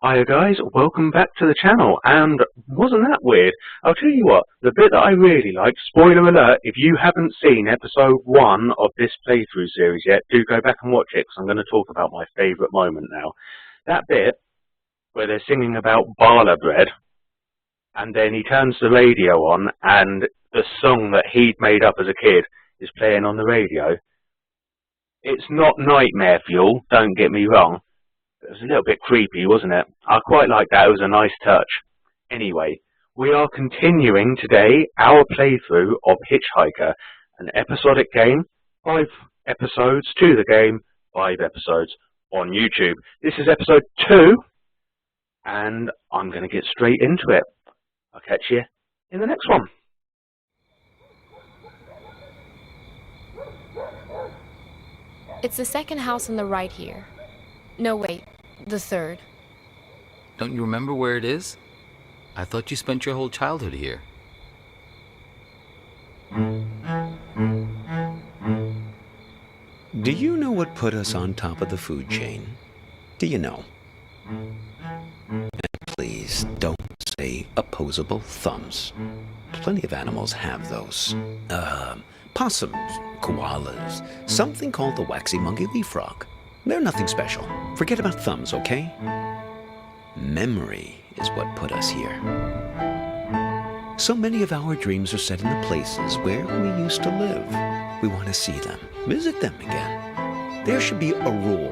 Hiya guys, welcome back to the channel, and wasn't that weird? I'll tell you what, the bit that I really liked, spoiler alert, if you haven't seen episode 1 of this playthrough series yet, do go back and watch it, because I'm going to talk about my favourite moment now. That bit, where they're singing about Bala bread, and then he turns the radio on, and the song that he'd made up as a kid is playing on the radio. It's not nightmare fuel, don't get me wrong. It was a little bit creepy, wasn't it? I quite liked that. It was a nice touch. Anyway, we are continuing today our playthrough of HitchHiker, an episodic game, 5 episodes to the game, 5 episodes on YouTube. This is episode 2, and I'm going to get straight into it. I'll catch you in the next one. It's the second house on the right here. No, wait, the third. Don't you remember where it is? I thought you spent your whole childhood here. Do you know what put us on top of the food chain? Do you know? And please don't say opposable thumbs. Plenty of animals have those. Possums, koalas, something called the waxy monkey leaf frog. They're nothing special. Forget about thumbs, okay? Memory is what put us here. So many of our dreams are set in the places where we used to live. We want to see them, visit them again. There should be a rule,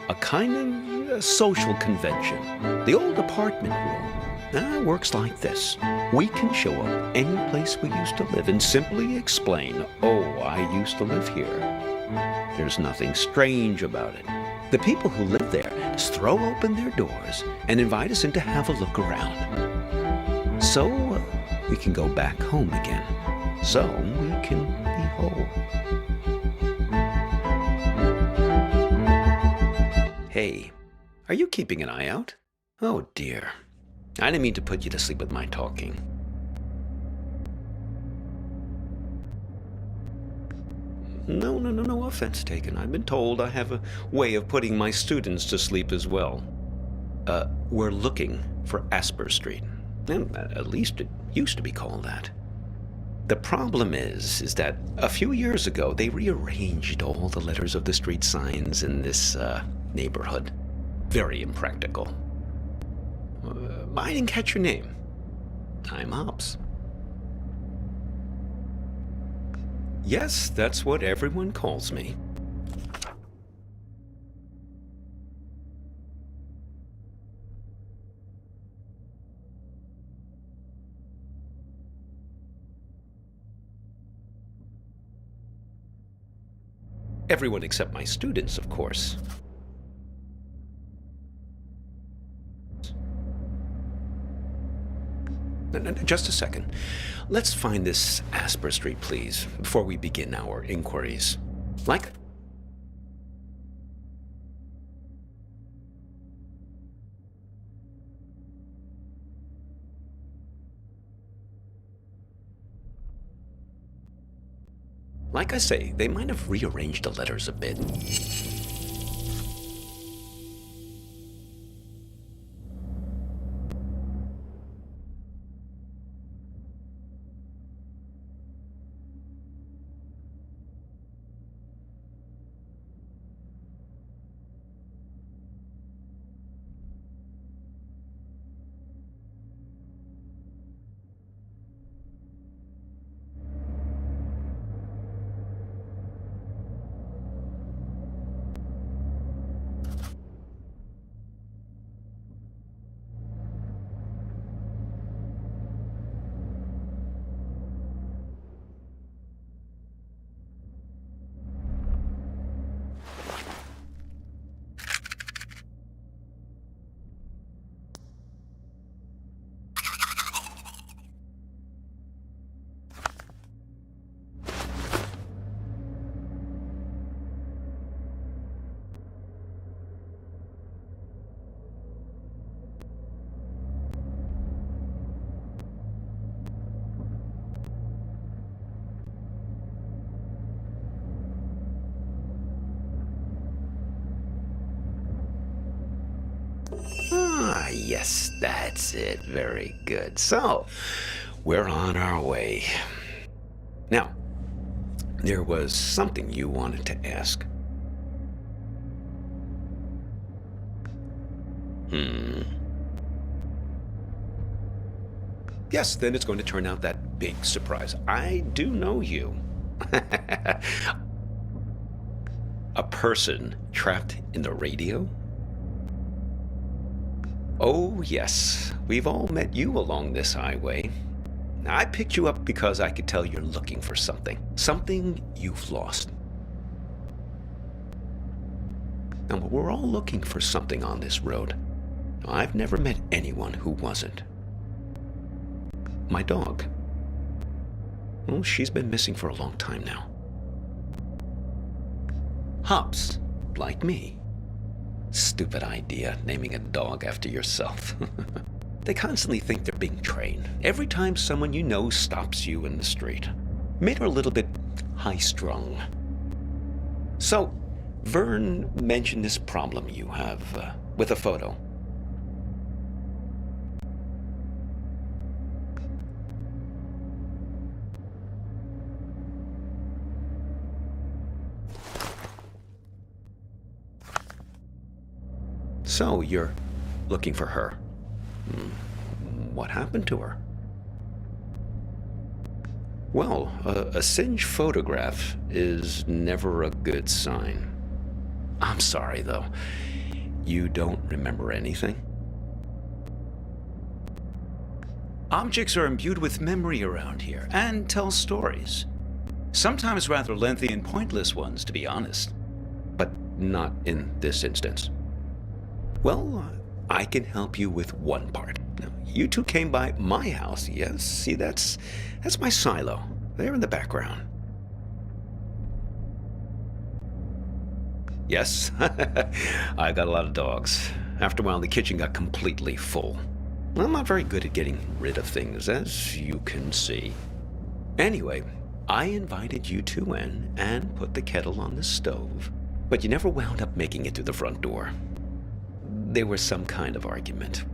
a kind of social convention. The old apartment rule. Works like this. We can show up any place we used to live and simply explain, oh, I used to live here. There's nothing strange about it. The people who live there just throw open their doors and invite us in to have a look around. So we can go back home again. So we can be whole. Hey, are you keeping an eye out? Oh dear. I didn't mean to put you to sleep with my talking. No offense taken. I've been told I have a way of putting my students to sleep as well. We're looking for Asper Street. And at least it used to be called that. The problem is that a few years ago they rearranged all the letters of the street signs in this neighborhood. Very impractical. I didn't catch your name. I'm Hobbs. Yes, that's what everyone calls me. Everyone except my students, of course. Just a second. Let's find this Asper Street, please, before we begin our inquiries. Like I say, they might have rearranged the letters a bit. Ah, yes, that's it. Very good. So, we're on our way. Now, there was something you wanted to ask. Yes, then it's going to turn out that big surprise. I do know you. A person trapped in the radio? Oh, yes. We've all met you along this highway. I picked you up because I could tell you're looking for something. Something you've lost. Now, we're all looking for something on this road. I've never met anyone who wasn't. My dog. Well, she's been missing for a long time now. Hops, like me. Stupid idea, naming a dog after yourself. They constantly think they're being trained. Every time someone you know stops you in the street. Made her a little bit high-strung. So, Vern mentioned this problem you have with a photo. So, you're looking for her. What happened to her? Well, a singed photograph is never a good sign. I'm sorry, though. You don't remember anything? Objects are imbued with memory around here, and tell stories. Sometimes rather lengthy and pointless ones, to be honest. But not in this instance. Well, I can help you with one part. Now, you two came by my house, yes? See, that's my silo. There in the background. Yes, I got a lot of dogs. After a while, the kitchen got completely full. I'm not very good at getting rid of things, as you can see. Anyway, I invited you two in and put the kettle on the stove, but you never wound up making it through the front door. There was some kind of argument.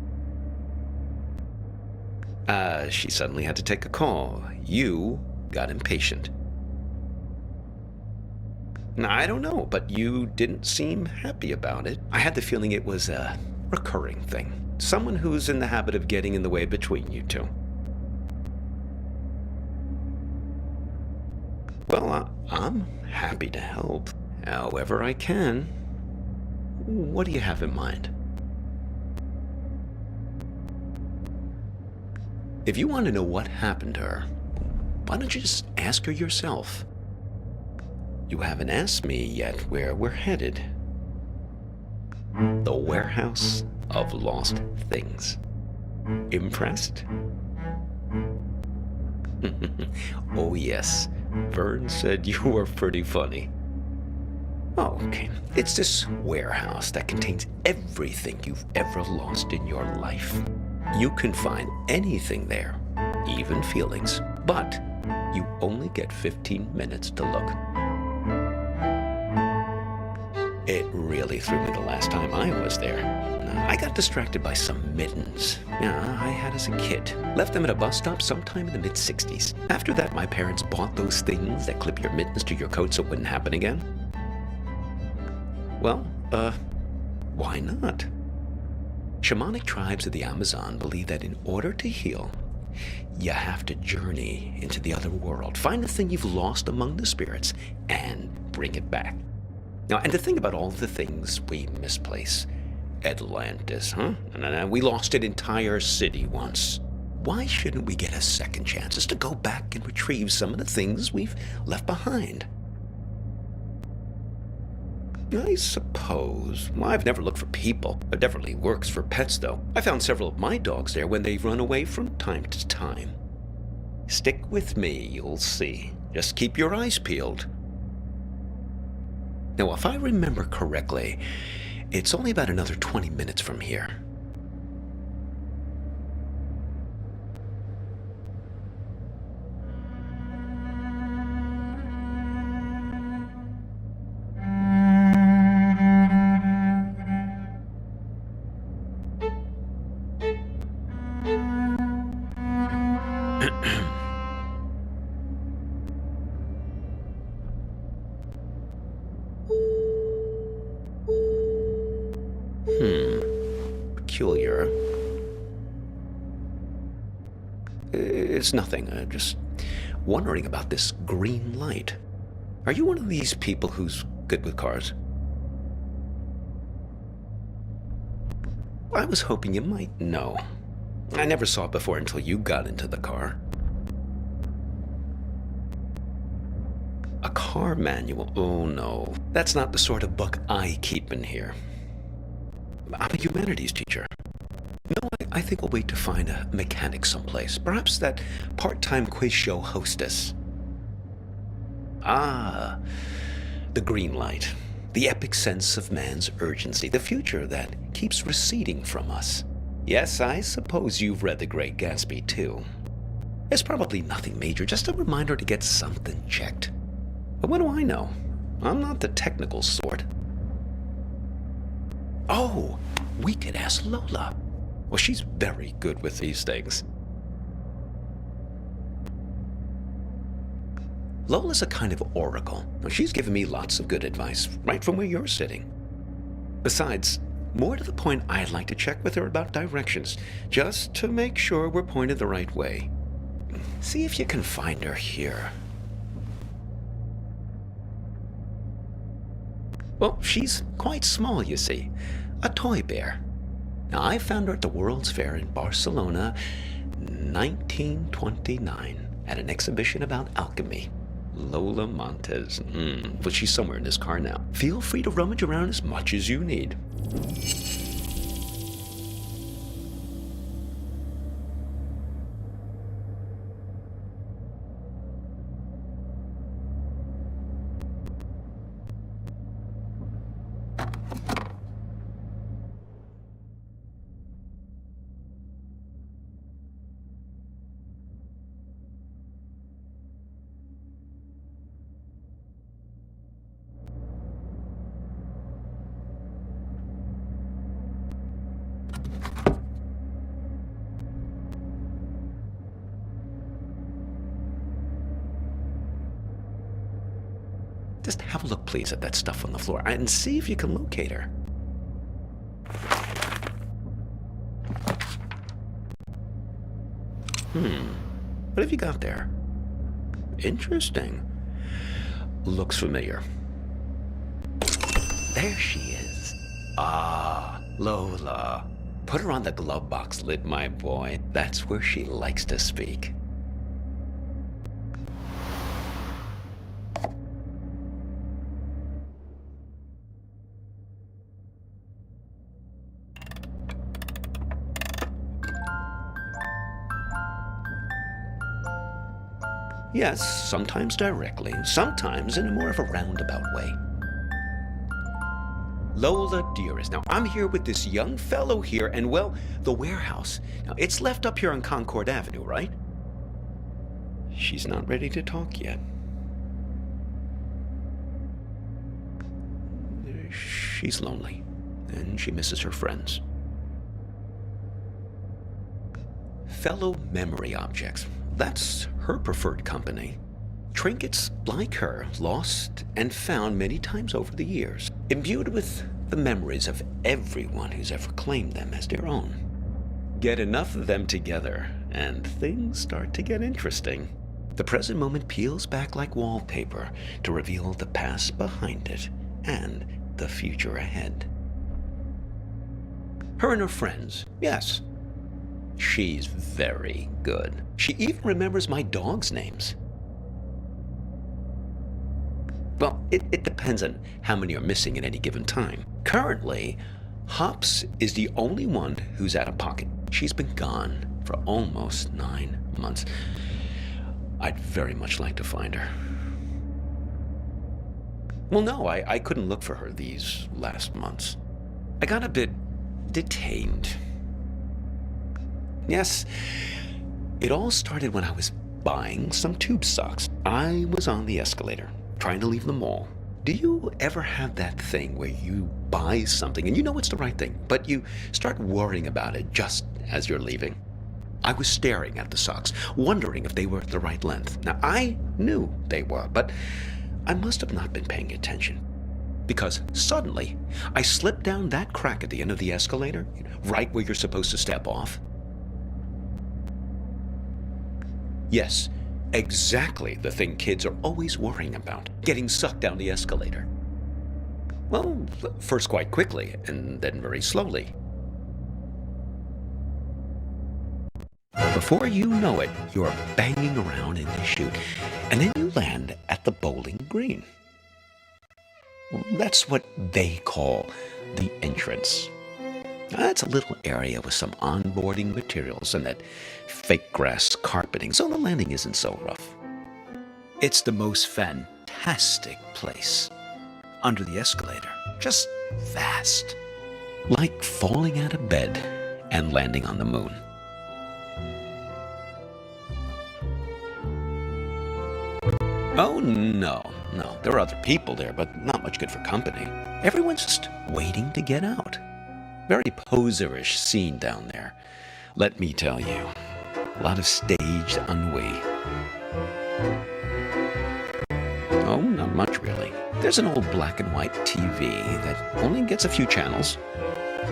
She suddenly had to take a call. You got impatient. Now, I don't know, but you didn't seem happy about it. I had the feeling it was a recurring thing. Someone who's in the habit of getting in the way between you two. Well, I'm happy to help, however I can. What do you have in mind? If you want to know what happened to her, why don't you just ask her yourself? You haven't asked me yet where we're headed. The warehouse of lost things. Impressed? Oh yes, Vern said you were pretty funny. Oh, okay. It's this warehouse that contains everything you've ever lost in your life. You can find anything there, even feelings, but you only get 15 minutes to look. It really threw me the last time I was there. I got distracted by some mittens. I had as a kid. Left them at a bus stop sometime in the mid-60s. After that, my parents bought those things that clip your mittens to your coat so it wouldn't happen again. Well, why not? Shamanic tribes of the Amazon believe that in order to heal, you have to journey into the other world, find the thing you've lost among the spirits, and bring it back. Now, and to think about all the things we misplace. Atlantis, huh? And we lost an entire city once. Why shouldn't we get a second chance just to go back and retrieve some of the things we've left behind? I suppose. Well, I've never looked for people. It definitely works for pets, though. I found several of my dogs there when they've run away from time to time. Stick with me, you'll see. Just keep your eyes peeled. Now, if I remember correctly, it's only about another 20 minutes from here. Peculiar. It's nothing. Just wondering about this green light. Are you one of these people who's good with cars? I was hoping you might know. I never saw it before until you got into the car. A car manual? Oh no. That's not the sort of book I keep in here. I'm a humanities teacher. No, I think we'll wait to find a mechanic someplace. Perhaps that part-time quiz show hostess. Ah, the green light. The epic sense of man's urgency. The future that keeps receding from us. Yes, I suppose you've read The Great Gatsby, too. It's probably nothing major, just a reminder to get something checked. But what do I know? I'm not the technical sort. Oh, we could ask Lola. Well, she's very good with these things. Lola's a kind of oracle. She's given me lots of good advice, right from where you're sitting. Besides, more to the point, I'd like to check with her about directions, just to make sure we're pointed the right way. See if you can find her here. Well, she's quite small, you see. A toy bear. Now, I found her at the World's Fair in Barcelona, 1929, at an exhibition about alchemy. Lola Montez. But she's somewhere in this car now. Feel free to rummage around as much as you need. Just have a look, please, at that stuff on the floor and see if you can locate her. What have you got there? Interesting. Looks familiar. There she is. Ah, Lola. Put her on the glove box lid, my boy. That's where she likes to speak. Yes, sometimes directly, sometimes in a more of a roundabout way. Lola, dearest, now I'm here with this young fellow here, and well, the warehouse. Now, it's left up here on Concord Avenue, right? She's not ready to talk yet. She's lonely, and she misses her friends. Fellow memory objects. That's her preferred company. Trinkets like her, lost and found many times over the years, imbued with the memories of everyone who's ever claimed them as their own. Get enough of them together, and things start to get interesting. The present moment peels back like wallpaper to reveal the past behind it and the future ahead. Her and her friends, yes. She's very good. She even remembers my dog's names. Well, it depends on how many are missing at any given time. Currently, Hops is the only one who's out of pocket. She's been gone for almost 9 months. I'd very much like to find her. Well, no, I couldn't look for her these last months. I got a bit detained. Yes, it all started when I was buying some tube socks. I was on the escalator, trying to leave the mall. Do you ever have that thing where you buy something and you know it's the right thing, but you start worrying about it just as you're leaving? I was staring at the socks, wondering if they were the right length. Now, I knew they were, but I must have not been paying attention. because suddenly I slipped down that crack at the end of the escalator, right where you're supposed to step off. Yes, exactly the thing kids are always worrying about, getting sucked down the escalator. Well, first quite quickly, and then very slowly. Before you know it, you're banging around in the chute, and then you land at the bowling green. That's what they call the entrance. That's a little area with some onboarding materials and that fake grass carpeting, so the landing isn't so rough. It's the most fantastic place. Under the escalator, just vast. Like falling out of bed and landing on the moon. Oh, no. There are other people there, but not much good for company. Everyone's just waiting to get out. Very poserish scene down there. Let me tell you, a lot of staged ennui. Oh, not much really. There's an old black and white TV that only gets a few channels.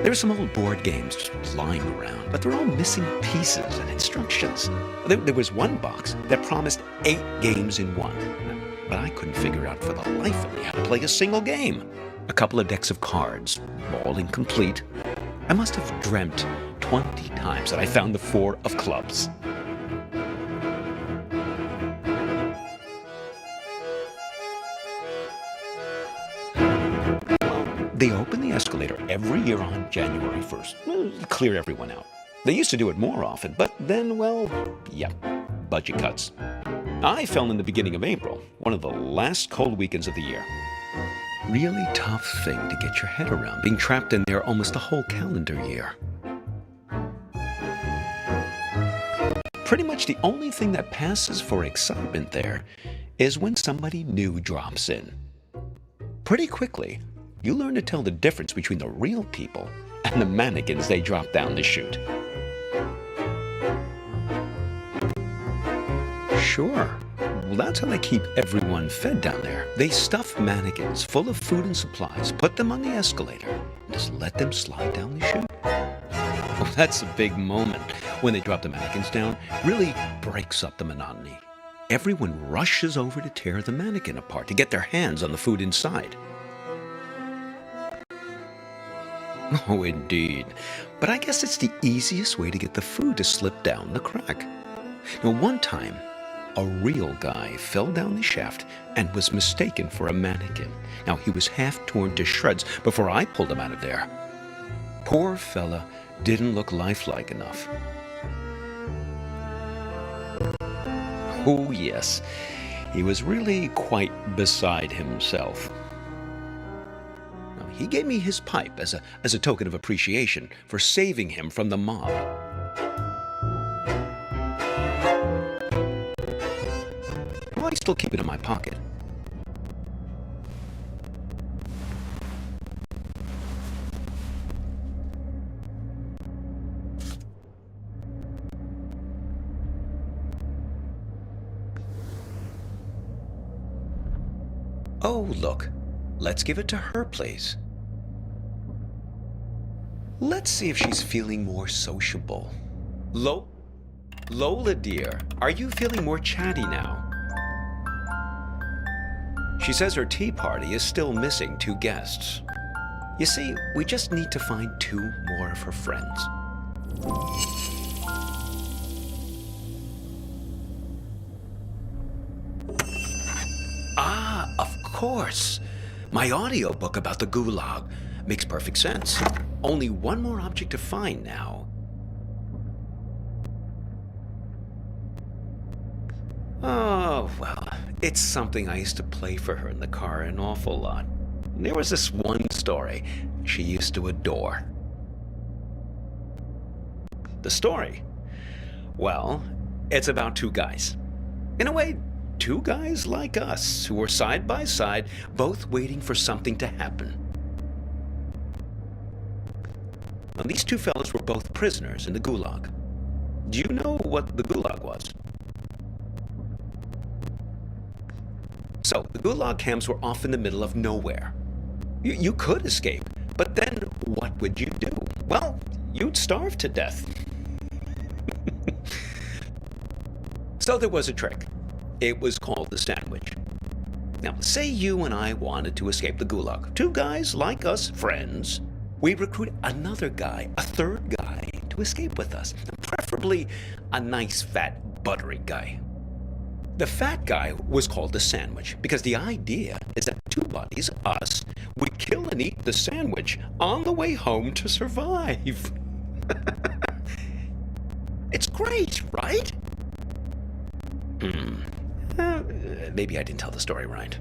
There's some old board games just lying around, but they're all missing pieces and instructions. There was one box that promised 8 games in one, but I couldn't figure out for the life of me how to play a single game. A couple of decks of cards, all incomplete. I must have dreamt 20 times that I found the 4 of clubs. They open the escalator every year on January 1st. Clear everyone out. They used to do it more often, but then, well, yeah, budget cuts. I fell in the beginning of April, one of the last cold weekends of the year. Really tough thing to get your head around, being trapped in there almost a whole calendar year. Pretty much the only thing that passes for excitement there is when somebody new drops in. Pretty quickly, you learn to tell the difference between the real people and the mannequins they drop down the chute. Sure. Well, that's how they keep everyone fed down there. They stuff mannequins full of food and supplies, put them on the escalator, and just let them slide down the chute. Well, that's a big moment when they drop the mannequins down. Really breaks up the monotony. Everyone rushes over to tear the mannequin apart to get their hands on the food inside. Oh, indeed. But I guess it's the easiest way to get the food to slip down the crack. Now, one time, a real guy fell down the shaft and was mistaken for a mannequin. Now, he was half torn to shreds before I pulled him out of there. Poor fella didn't look lifelike enough. Oh, yes. He was really quite beside himself. He gave me his pipe as a token of appreciation for saving him from the mob. Well, I still keep it in my pocket. Oh, look. Let's give it to her place. Let's see if she's feeling more sociable. Lola, dear, are you feeling more chatty now? She says her tea party is still missing 2 guests. You see, we just need to find 2 more of her friends. Ah, of course. My audiobook about the Gulag makes perfect sense. Only 1 more object to find now. Oh, well, it's something I used to play for her in the car an awful lot. There was this one story she used to adore. The story? Well, it's about 2 guys. In a way, 2 guys like us who were side by side, both waiting for something to happen. Now, these 2 fellas were both prisoners in the Gulag. Do you know what the Gulag was? So, the Gulag camps were off in the middle of nowhere. You could escape, but then what would you do? Well, you'd starve to death. So there was a trick. It was called the sandwich. Now, say you and I wanted to escape the gulag. Two guys like us, friends. We'd recruit another guy, a third guy, to escape with us. Preferably a nice, fat, buttery guy. The fat guy was called the sandwich because the idea is that two buddies, us, would kill and eat the sandwich on the way home to survive. It's great, right? Maybe I didn't tell the story right.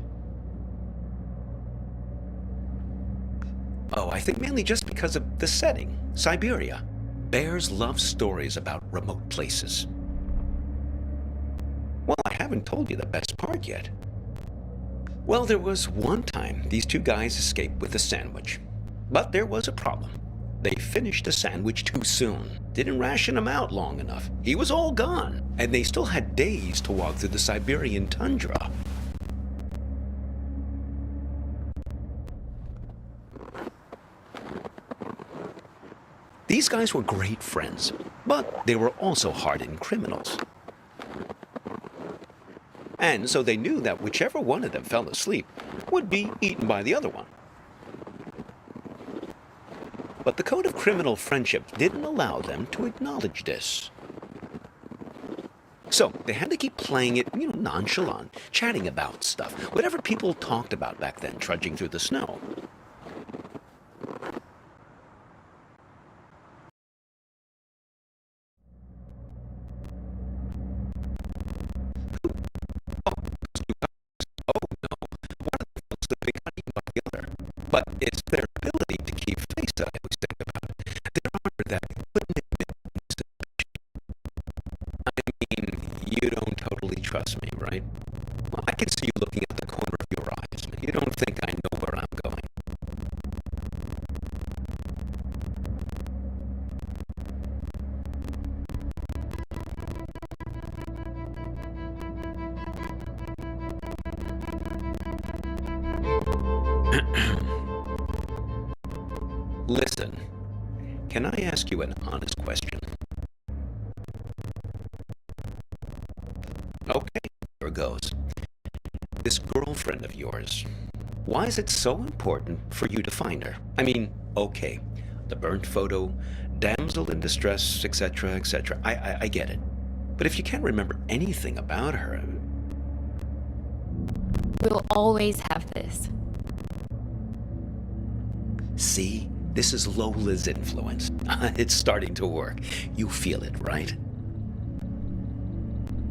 Oh, I think mainly just because of the setting, Siberia. Bears love stories about remote places. Well, I haven't told you the best part yet. Well, there was one time these two guys escaped with a sandwich. But there was a problem. They finished the sandwich too soon. Didn't ration him out long enough. He was all gone. And they still had days to walk through the Siberian tundra. These guys were great friends, but they were also hardened criminals. And so they knew that whichever one of them fell asleep would be eaten by the other one. But the code of criminal friendship didn't allow them to acknowledge this. So they had to keep playing it, nonchalant, chatting about stuff, whatever people talked about back then, trudging through the snow. But it's their ability to keep face that I always think about. There are that couldn't admit. I mean, you don't totally trust me, right? Well, I can see you looking at the corner of your eyes. You don't think I know where I'm going. Listen, can I ask you an honest question? Okay, here goes. This girlfriend of yours, why is it so important for you to find her? I mean, okay, the burnt photo, damsel in distress, etc., etc. I get it. But if you can't remember anything about her... We'll always have this. See? This is Lola's influence. It's starting to work. You feel it, right?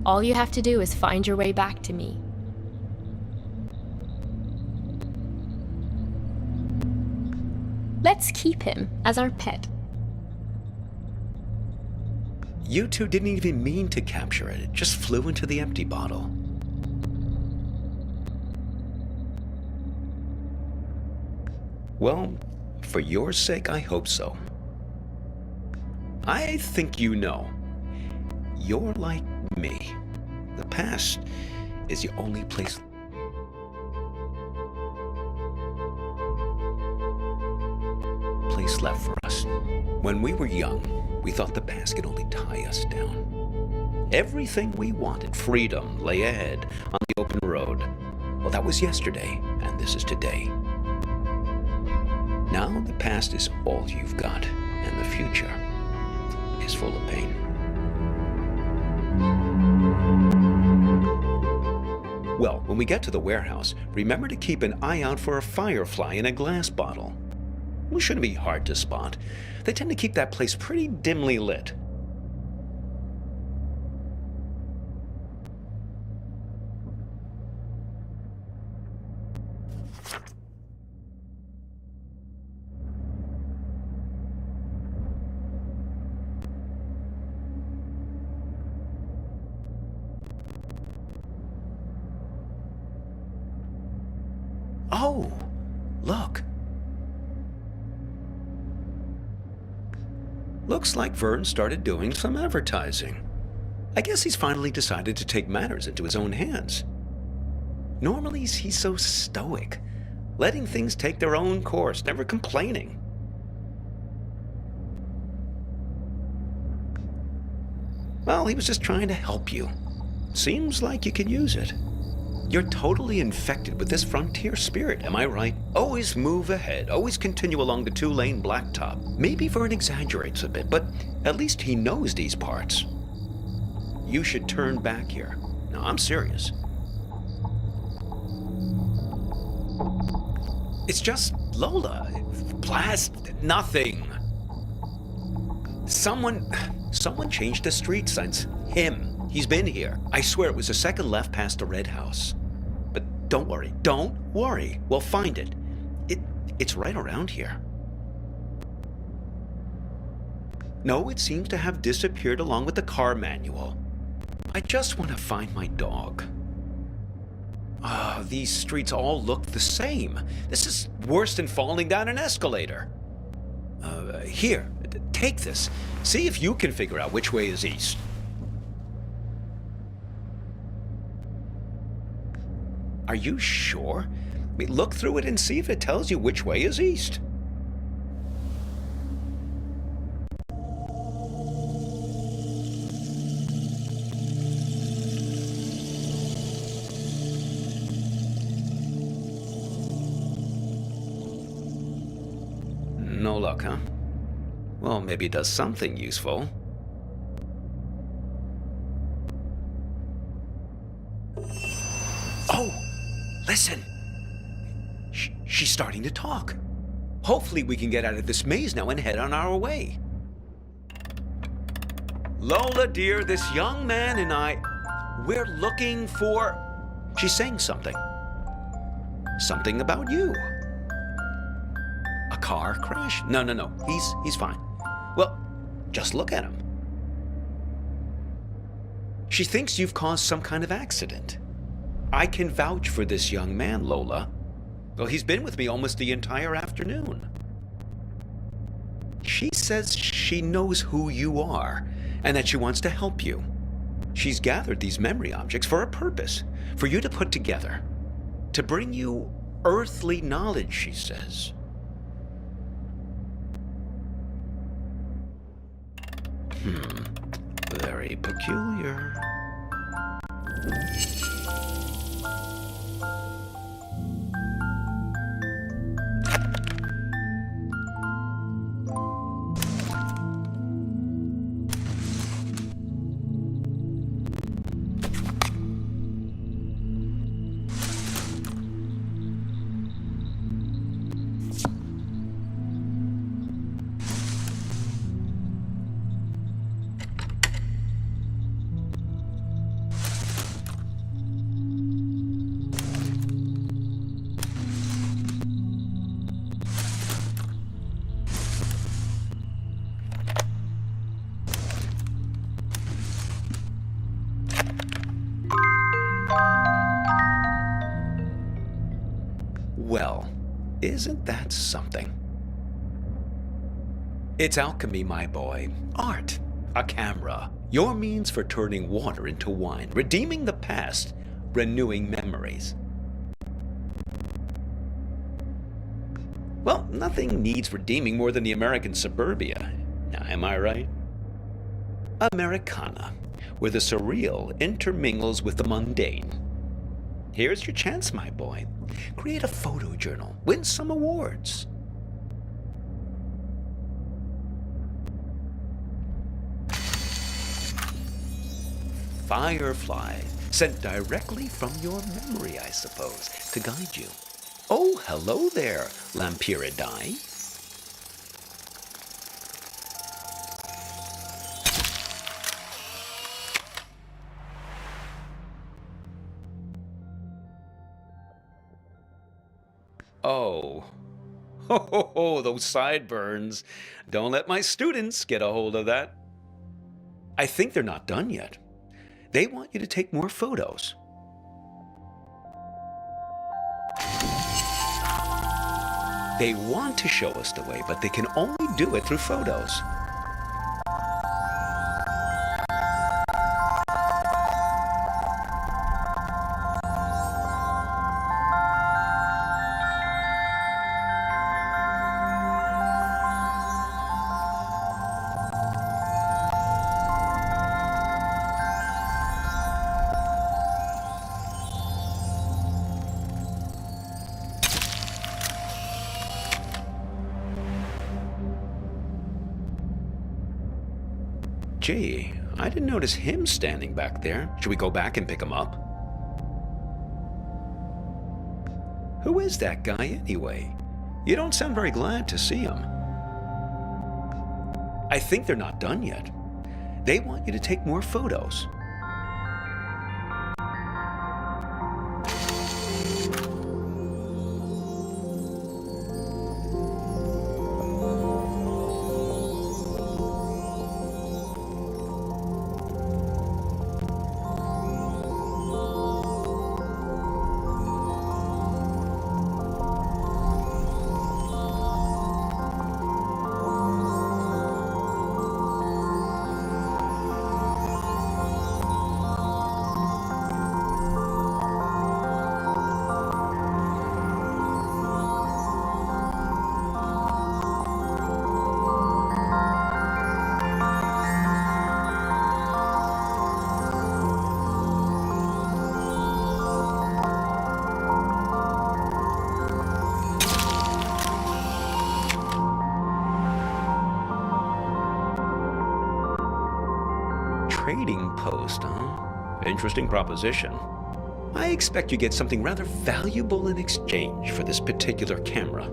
All you have to do is find your way back to me. Let's keep him as our pet. You two didn't even mean to capture it. It just flew into the empty bottle. Well, for your sake, I hope so. I think you know. You're like me. The past is the only place left for us. When we were young, we thought the past could only tie us down. Everything we wanted, freedom, lay ahead on the open road. Well, that was yesterday, and this is today. Now the past is all you've got, and the future is full of pain. Well, when we get to the warehouse, remember to keep an eye out for a firefly in a glass bottle. It shouldn't be hard to spot. They tend to keep that place pretty dimly lit. Oh, look. Looks like Vern started doing some advertising. I guess he's finally decided to take matters into his own hands. Normally he's so stoic, letting things take their own course, never complaining. Well, he was just trying to help you. Seems like you could use it. You're totally infected with this frontier spirit, am I right? Always move ahead, always continue along the two-lane blacktop. Maybe Vern exaggerates a bit, but at least he knows these parts. You should turn back here. No, I'm serious. It's just Lola. Blast nothing. Someone changed the street signs. Him. He's been here. I swear it was the second left past the red house. But don't worry. We'll find it. It's right around here. No, it seems to have disappeared along with the car manual. I just want to find my dog. These streets all look the same. This is worse than falling down an escalator. Here, take this. See if you can figure out which way is east. Are you sure? I mean, look through it and see if it tells you which way is east. No luck, huh? Well, maybe it does something useful. Oh! Listen! She's starting to talk. Hopefully we can get out of this maze now and head on our way. Lola, dear, this young man and I, we're looking for... She's saying something. Something about you. A car crash? No. He's fine. Well, just look at him. She thinks you've caused some kind of accident. I can vouch for this young man, Lola. Well, he's been with me almost the entire afternoon. She says she knows who you are and that she wants to help you. She's gathered these memory objects for a purpose, for you to put together, to bring you earthly knowledge, she says. Very peculiar. Well, isn't that something? It's alchemy, my boy. Art. A camera. Your means for turning water into wine, redeeming the past, renewing memories. Well, nothing needs redeeming more than the American suburbia. Now, am I right? Americana, where the surreal intermingles with the mundane. Here's your chance, my boy. Create a photo journal. Win some awards. Firefly, sent directly from your memory, I suppose, to guide you. Oh, hello there, Lampyridae. Oh. Ho, those sideburns. Don't let my students get a hold of that. I think they're not done yet. They want you to take more photos. They want to show us the way, but they can only do it through photos. Gee, I didn't notice him standing back there. Should we go back and pick him up? Who is that guy anyway? You don't sound very glad to see him. I think they're not done yet. They want you to take more photos. Trading post, huh? Interesting proposition. I expect you get something rather valuable in exchange for this particular camera.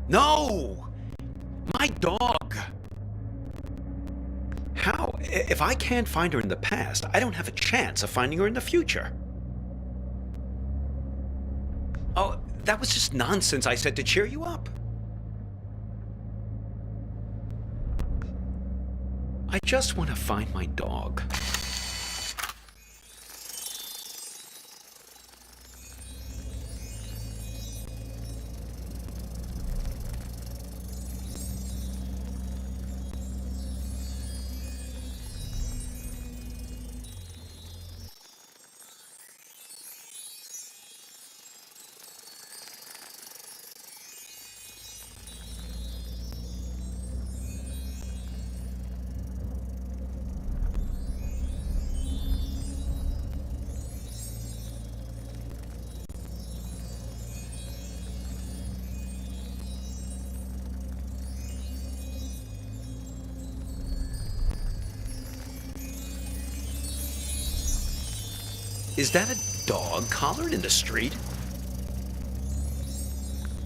No! My dog! How? If I can't find her in the past, I don't have a chance of finding her in the future. Oh, that was just nonsense I said to cheer you up. I just want to find my dog. Is that a dog collared in the street?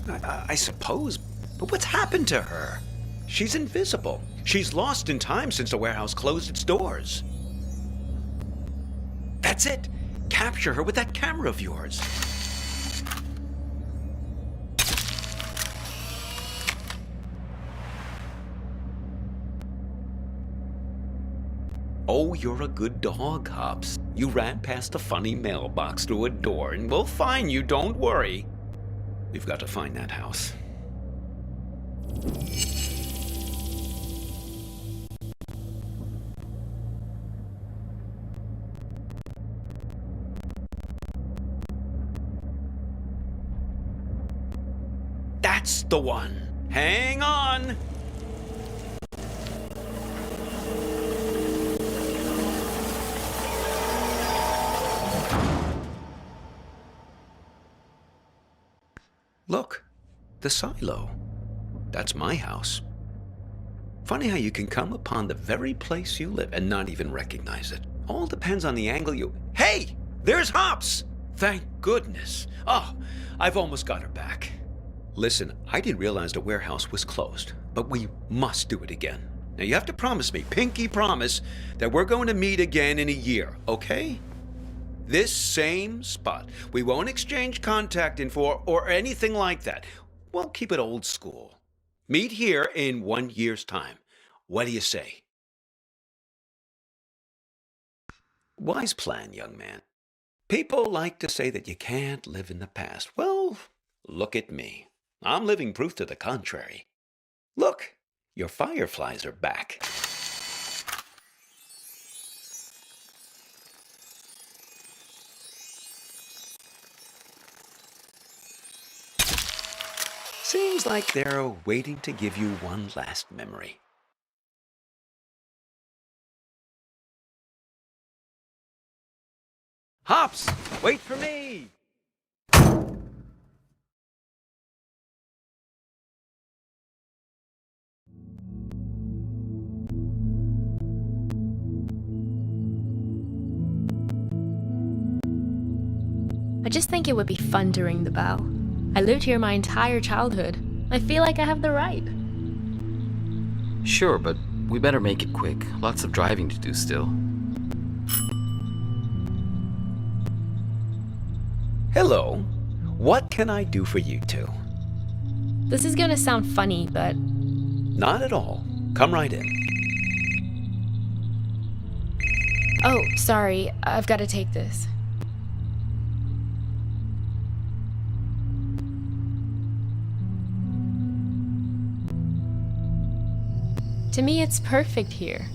I suppose, but what's happened to her? She's invisible. She's lost in time since the warehouse closed its doors. That's it. Capture her with that camera of yours. Oh, you're a good dog, Hops. You ran past a funny mailbox through a door, and we'll find you, don't worry. We've got to find that house. That's the one. Hang on. Look, the silo. That's my house. Funny how you can come upon the very place you live and not even recognize it. All depends on the angle you... Hey! There's Hops! Thank goodness. Oh, I've almost got her back. Listen, I didn't realize the warehouse was closed, but we must do it again. Now you have to promise me, pinky promise, that we're going to meet again in a year, okay? This same spot. We won't exchange contact info or anything like that. We'll keep it old school. Meet here in 1 year's time. What do you say? Wise plan, young man. People like to say that you can't live in the past. Well, look at me. I'm living proof to the contrary. Look, your fireflies are back. Seems like they're waiting to give you one last memory. Hops, wait for me! I just think it would be fun to ring the bell. I lived here my entire childhood. I feel like I have the right. Sure, but we better make it quick. Lots of driving to do still. Hello. What can I do for you two? This is gonna sound funny, but Not at all. Come right in. oh, sorry, I've gotta take this. To me, it's perfect here.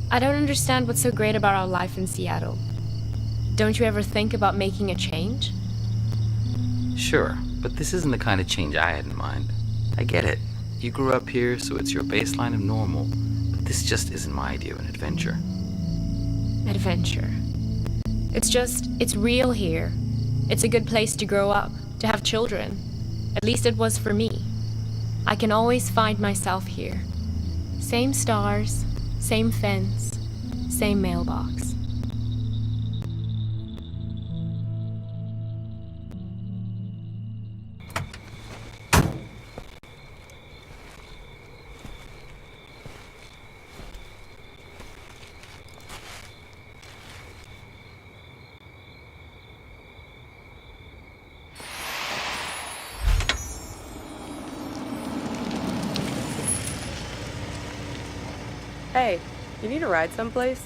I don't understand what's so great about our life in Seattle. Don't you ever think about making a change? Sure, but this isn't the kind of change I had in mind. I get it. You grew up here, so it's your baseline of normal. But this just isn't my idea of an adventure. Adventure. It's real here. It's a good place to grow up, to have children. At least it was for me. I can always find myself here. Same stars, same fence, same mailbox. Hey, you need a ride someplace?